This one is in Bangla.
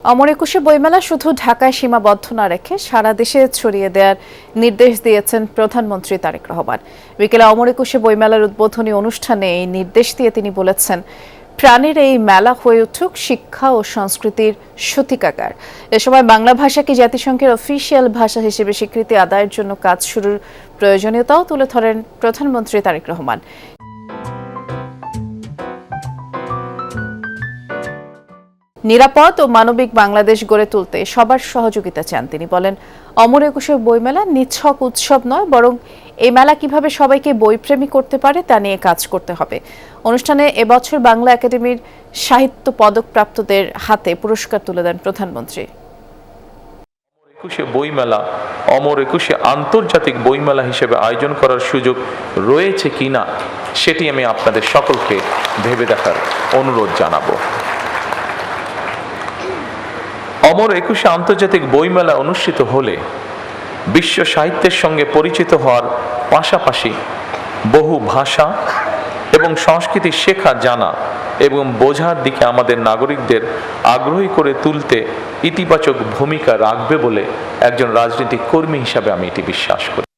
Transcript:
অমর একুশে বইমেলা শুধু ঢাকায় সীমাবদ্ধ না রেখে সারা দেশে ছড়িয়ে দেওয়ার নির্দেশ দিয়েছেন প্রধানমন্ত্রী তারেক রহমান। বিকেলে অমর একুশে বইমেলার উদ্বোধনী অনুষ্ঠানে এই নির্দেশ দিয়ে তিনি বলেছেন, প্রাণের এই মেলা হয়ে উঠুক শিক্ষা ও সংস্কৃতির সূতিকাগার। এ সময় বাংলা ভাষাকে জাতিসংঘের অফিসিয়াল ভাষা হিসেবে স্বীকৃতি আদায়ের জন্য কাজ শুরুর প্রয়োজনীয়তাও তুলে ধরেন প্রধানমন্ত্রী তারেক রহমান। নিরাপদ ও মানবিক বাংলাদেশ গড়ে তুলতে সবার সহযোগিতা চান তিনি। বলেন, অমর একুশে বইমেলা নিছক উৎসব নয়, বরং এই মেলা কিভাবে সবাইকে বইপ্রেমী করতে পারে তা নিয়ে কাজ করতে হবে। অনুষ্ঠানে এবছর বাংলা একাডেমির সাহিত্য পদকপ্রাপ্তদের হাতে পুরস্কার তুলে দেন প্রধানমন্ত্রী। একুশে বইমেলা অমর একুশে আন্তর্জাতিক বইমেলা হিসেবে আয়োজন করার সুযোগ রয়েছে কিনা সেটি আমি আপনাদের সকলকে ভেবে দেখার অনুরোধ জানাবো। অমর একুশে আন্তর্জাতিক বইমেলা অনুষ্ঠিত হলে বিশ্ব সাহিত্যের সঙ্গে পরিচিত হওয়ার পাশাপাশি বহু ভাষা এবং সংস্কৃতি শেখা, জানা এবং বোঝার দিকে আমাদের নাগরিকদের আগ্রহী করে তুলতে ইতিবাচক ভূমিকা রাখবে বলে একজন রাজনৈতিক কর্মী হিসাবে আমি এটি বিশ্বাস করি।